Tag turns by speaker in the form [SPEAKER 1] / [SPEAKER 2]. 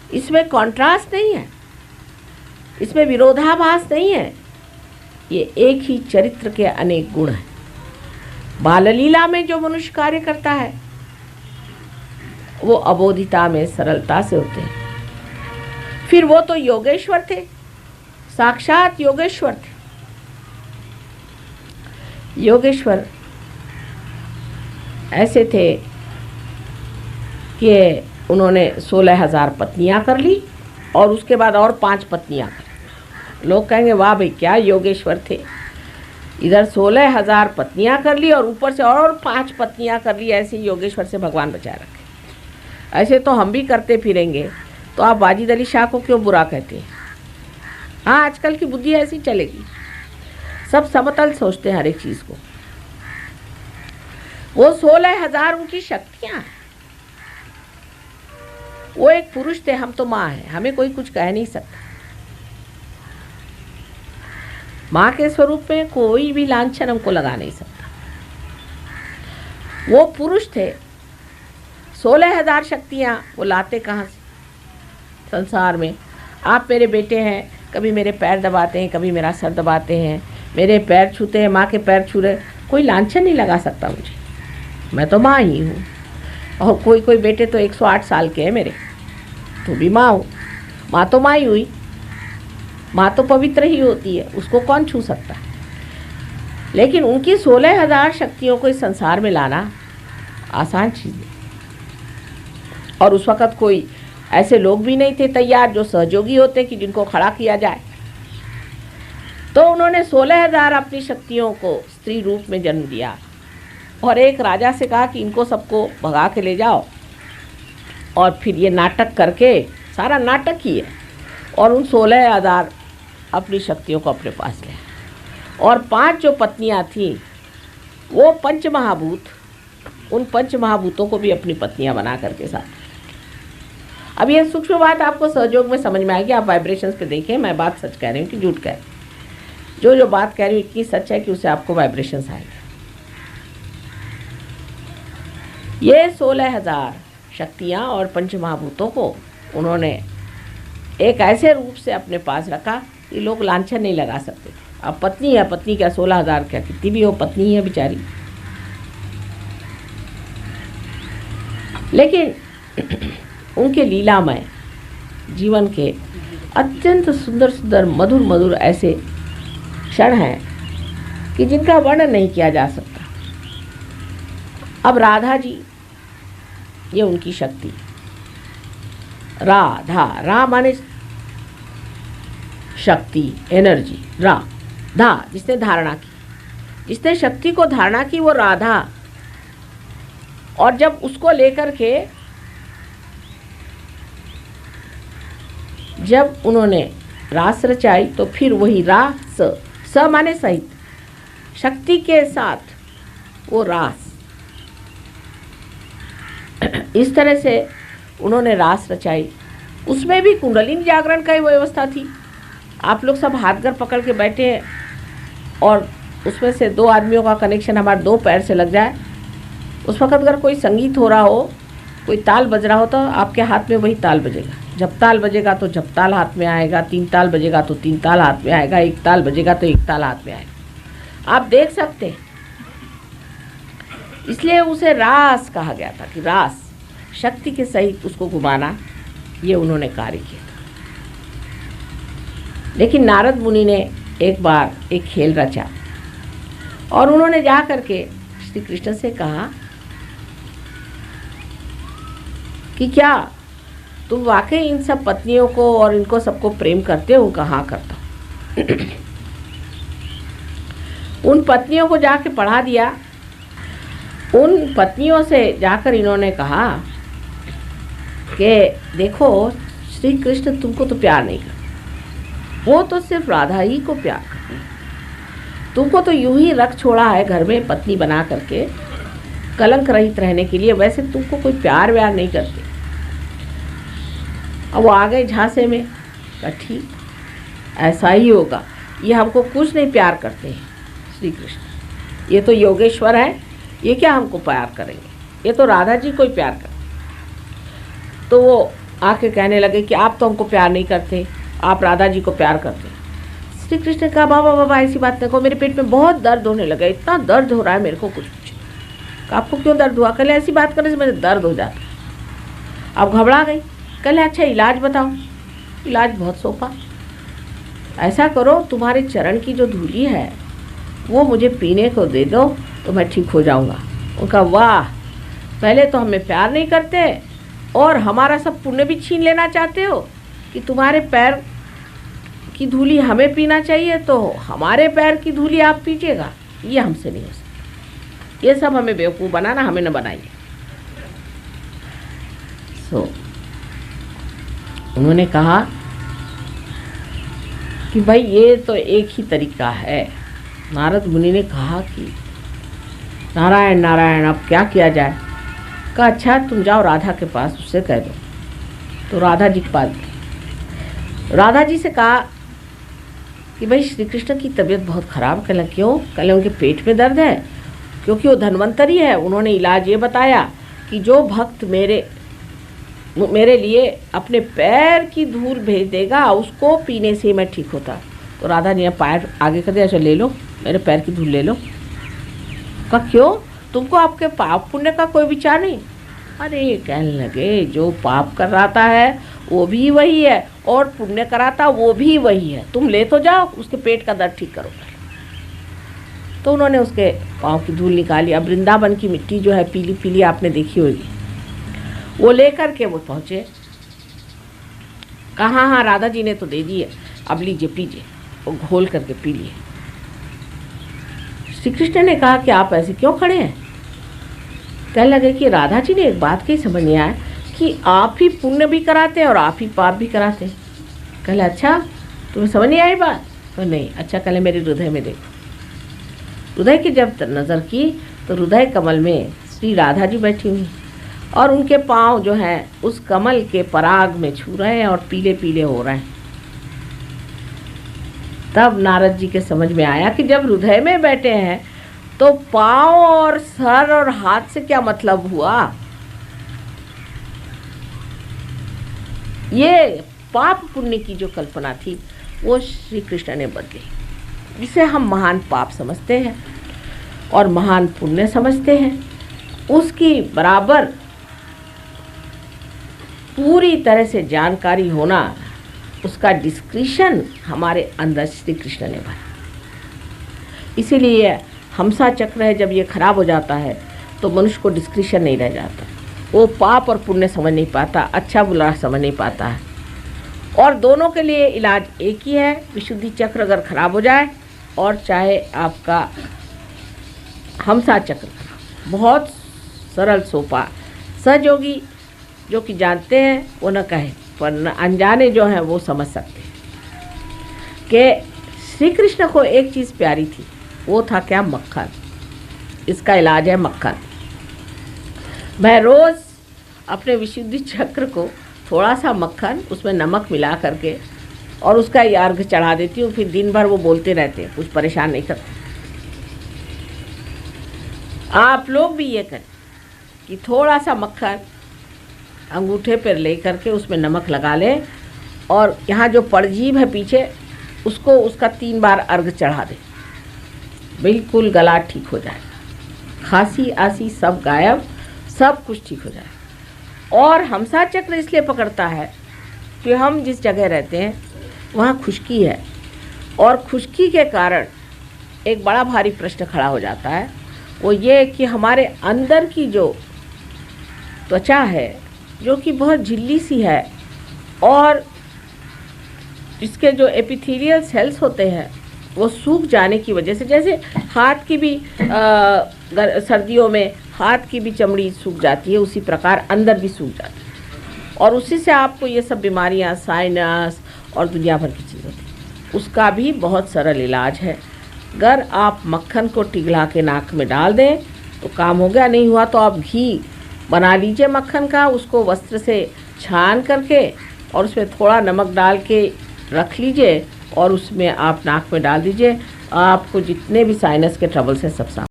[SPEAKER 1] इसमें कॉन्ट्रास्ट नहीं है, इसमें विरोधाभास नहीं है, ये एक ही चरित्र के अनेक गुण हैं। बाललीला में जो मनुष्य कार्य करता है वो अबोधिता में सरलता से होते हैं। फिर वो तो योगेश्वर थे, साक्षात योगेश्वर थे। योगेश्वर ऐसे थे कि उन्होंने 16,000 पत्नियां कर ली और उसके बाद और 5 पत्नियां कर ली। लोग कहेंगे वाह भाई क्या योगेश्वर थे, इधर 16,000 पत्नियां कर ली और ऊपर से और 5 पत्नियां कर ली। ऐसे योगेश्वर से भगवान बचा रखे। ऐसे तो हम भी करते फिरेंगे तो आप वाजिद अली शाह को क्यों बुरा कहते हैं? हाँ, आजकल की बुद्धि ऐसी चलेगी, सब समतल सोचते हैं हर एक चीज़ को। वो 16,000 उनकी शक्तियां हैं। वो एक पुरुष थे, हम तो माँ हैं, हमें कोई कुछ कह नहीं सकता। माँ के स्वरूप में कोई भी लांछन हमको लगा नहीं सकता। वो पुरुष थे, 16,000 शक्तियां वो लाते कहाँ से संसार में? आप मेरे बेटे हैं, कभी मेरे पैर दबाते हैं, कभी मेरा सर दबाते हैं, मेरे पैर छूते हैं, माँ के पैर छू रहे, कोई लांछन नहीं लगा सकता मुझे। मैं तो माँ ही हूँ। और कोई बेटे तो 108 साल के हैं मेरे, तो भी माँ हूँ। माँ तो माँ ही हुई, माँ तो पवित्र ही होती है, उसको कौन छू सकता है? लेकिन उनकी 16,000 शक्तियों को इस संसार में लाना आसान चीज़ है। और उस वक़्त कोई ऐसे लोग भी नहीं थे तैयार जो सहयोगी होते कि जिनको खड़ा किया जाए। तो उन्होंने 16,000 अपनी शक्तियों को स्त्री रूप में जन्म दिया और एक राजा से कहा कि इनको सबको भगा के ले जाओ और फिर ये नाटक करके, सारा नाटक ही है, और उन 16,000 अपनी शक्तियों को अपने पास ले। और 5 जो पत्नियां थीं वो पंचमहाभूत, उन पंचमहाभूतों को भी अपनी पत्नियां बना करके साथ। अब ये सूक्ष्म बात आपको सहयोग में समझ में आएगी। आप वाइब्रेशंस पे देखें, मैं बात सच कह रही हूँ कि झूठ कह रही हूँ। जो बात कह रही हूँ इतनी सच है कि उससे आपको वाइब्रेशंस आएंगे। ये 16,000 शक्तियाँ और पंचमहाभूतों को उन्होंने एक ऐसे रूप से अपने पास रखा कि लोग लांछन नहीं लगा सकते थे। अब पत्नी है, पत्नी क्या 16,000 क्या कितनी भी हो, पत्नी है बेचारी। लेकिन उनके लीलामय जीवन के अत्यंत सुंदर सुंदर मधुर मधुर ऐसे क्षण हैं कि जिनका वर्णन नहीं किया जा सकता। अब राधा जी, ये उनकी शक्ति। राधा, रा माने शक्ति, एनर्जी। राधा जिसने धारणा की, जिसने शक्ति को धारणा की, वो राधा। और जब उसको लेकर के जब उन्होंने रास रचाई तो फिर वही रास, स माने सहित, शक्ति के साथ वो रास, इस तरह से उन्होंने रास रचाई। उसमें भी कुंडलिनी जागरण का ही व्यवस्था थी। आप लोग सब हाथगर पकड़ के बैठे हैं और उसमें से 2 आदमियों का कनेक्शन हमारे 2 पैर से लग जाए, उस वक़्त अगर कोई संगीत हो रहा हो, कोई ताल बज रहा हो, तो आपके हाथ में वही ताल बजेगा। जब ताल बजेगा तो जब ताल हाथ में आएगा, 3 ताल बजेगा तो 3 ताल हाथ में आएगा, 1 ताल बजेगा तो 1 ताल हाथ में आएगा। आप देख सकते हैं। इसलिए उसे रास कहा गया था कि रास, शक्ति के सहित उसको घुमाना, ये उन्होंने कार्य किया था। लेकिन नारद मुनि ने एक बार एक खेल रचा और उन्होंने जा करके श्री कृष्ण से कहा कि क्या तुम वाकई इन सब पत्नियों को और इनको सबको प्रेम करते हो? कहाँ करता हूँ। उन पत्नियों को जाके पढ़ा दिया। उन पत्नियों से जाकर इन्होंने कहा कि देखो, श्री कृष्ण तुमको तो प्यार नहीं करते, वो तो सिर्फ राधा ही को प्यार करते हैं। तुमको तो यूं ही रख छोड़ा है घर में पत्नी बना करके कलंक रहित रहने के लिए, वैसे तुमको कोई प्यार व्यार नहीं करते। अब वो आ गए झांसे में, कहा ठीक ऐसा ही होगा, ये हमको कुछ नहीं प्यार करते हैं श्री कृष्ण, ये तो योगेश्वर है, ये क्या हमको प्यार करेंगे, ये तो राधा जी को ही प्यार करते। तो वो आके कहने लगे कि आप तो हमको प्यार नहीं करते, आप राधा जी को प्यार करते। श्री कृष्ण ने कहा बाबा बाबा ऐसी बात नहीं कहो, मेरे पेट में बहुत दर्द होने लगा, इतना दर्द हो रहा है मेरे को, कुछ पूछे। आपको क्यों दर्द हुआ? कल ऐसी बात करने से मेरे दर्द हो जाता। अब घबरा गई। कल अच्छा इलाज बताओ। इलाज बहुत सोपा, ऐसा करो तुम्हारे चरण की जो धूली है वो मुझे पीने को दे दो तो मैं ठीक हो जाऊंगा। उनका वाह, पहले तो हमें प्यार नहीं करते और हमारा सब पुण्य भी छीन लेना चाहते हो कि तुम्हारे पैर की धूली हमें पीना चाहिए, तो हमारे पैर की धूली आप पीजिएगा, ये हमसे नहीं हो सकता। ये सब हमें बेवकूफ़ बनाना, हमें न बनाइए। उन्होंने कहा कि भाई ये तो एक ही तरीका है। नारद मुनि ने कहा कि नारायण नारायण, अब क्या किया जाए? कहा अच्छा तुम जाओ राधा के पास, उससे कह दो। तो राधा जी के पास गए। राधा जी से कहा कि भाई श्री कृष्ण की तबीयत बहुत ख़राब। कहला क्यों? कहले उनके पेट में दर्द है, क्योंकि वो धन्वंतरी है। उन्होंने इलाज ये बताया कि जो भक्त मेरे लिए अपने पैर की धूल भेज देगा उसको पीने से मैं ठीक होता। तो राधा जी ने पैर आगे कर दिया, अच्छा ले लो, मेरे पैर की धूल ले लो। कहा क्यों? तुमको आपके पाप पुण्य का कोई विचार नहीं? अरे कहने लगे जो पाप कराता है वो भी वही है और पुण्य कराता वो भी वही है, तुम ले तो जाओ, उसके पेट का दर्द ठीक करो। तो उन्होंने उसके पाँव की धूल निकाली। अब वृंदावन की मिट्टी जो है पीली पीली आपने देखी होगी, वो लेकर के वो पहुँचे। कहा हाँ राधा जी ने तो दे दी है, अब लीजिए पीजिए। वो घोल करके पी लिए। श्री कृष्ण ने कहा कि आप ऐसे क्यों खड़े हैं? कहने लगे कि राधा जी ने एक बात की समझ नहीं आया कि आप ही पुण्य भी कराते हैं और आप ही पाप भी कराते हैं। कहले अच्छा तुम्हें समझ नहीं आई बात? तो नहीं। अच्छा कहले मेरे हृदय में देखो। हृदय की जब नज़र की तो हृदय कमल में श्री राधा जी बैठी हुई और उनके पाँव जो हैं उस कमल के पराग में छू रहे हैं और पीले पीले हो रहे हैं। तब नारद जी के समझ में आया कि जब हृदय में बैठे हैं तो पाँव और सर और हाथ से क्या मतलब हुआ? ये पाप पुण्य की जो कल्पना थी वो श्री कृष्ण ने बदली, जिसे हम महान पाप समझते हैं और महान पुण्य समझते हैं, उसकी बराबर पूरी तरह से जानकारी होना, उसका डिस्क्रिप्शन हमारे अंदर श्री कृष्ण ने भरा। इसीलिए हमसा चक्र है, जब ये खराब हो जाता है तो मनुष्य को डिस्क्रिप्शन नहीं रह जाता, वो पाप और पुण्य समझ नहीं पाता, अच्छा बुरा समझ नहीं पाता है। और दोनों के लिए इलाज एक ही है, विशुद्धि चक्र अगर खराब हो जाए और चाहे आपका हमसा चक्र, बहुत सरल सोपा। सहयोगी जो कि जानते हैं वो न कहें, पर अनजाने जो हैं वो समझ सकते हैं कि श्री कृष्ण को एक चीज़ प्यारी थी, वो था क्या? मक्खन। इसका इलाज है मक्खन। मैं रोज़ अपने विशुद्धि चक्र को थोड़ा सा मक्खन, उसमें नमक मिला करके और उसका अर्घ चढ़ा देती हूँ। फिर दिन भर वो बोलते रहते हैं, कुछ परेशान नहीं करते। आप लोग भी ये करें कि थोड़ा सा मक्खन अंगूठे पर ले करके उसमें नमक लगा लें और यहाँ जो परजीव है पीछे उसको उसका 3 बार अर्घ चढ़ा दें, बिल्कुल गला ठीक हो जाए, खांसी आसी सब गायब, सब कुछ ठीक हो जाए। और हमसा चक्र इसलिए पकड़ता है कि हम जिस जगह रहते हैं वहाँ खुश्की है और खुश्की के कारण एक बड़ा भारी प्रश्न खड़ा हो जाता है, वो ये कि हमारे अंदर की जो त्वचा है जो कि बहुत झिल्ली सी है और इसके जो एपिथेलियल सेल्स होते हैं वो सूख जाने की वजह से, जैसे हाथ की भी सर्दियों में हाथ की भी चमड़ी सूख जाती है, उसी प्रकार अंदर भी सूख जाती है और उसी से आपको ये सब बीमारियां, साइनस और दुनिया भर की चीज़ होती है। उसका भी बहुत सरल इलाज है। अगर आप मक्खन को पिघला के नाक में डाल दें तो काम हो गया। नहीं हुआ तो आप घी बना लीजिए मक्खन का, उसको वस्त्र से छान करके और उसमें थोड़ा नमक डाल के रख लीजिए और उसमें आप नाक में डाल दीजिए। आपको जितने भी साइनस के ट्रबल से सब साफ।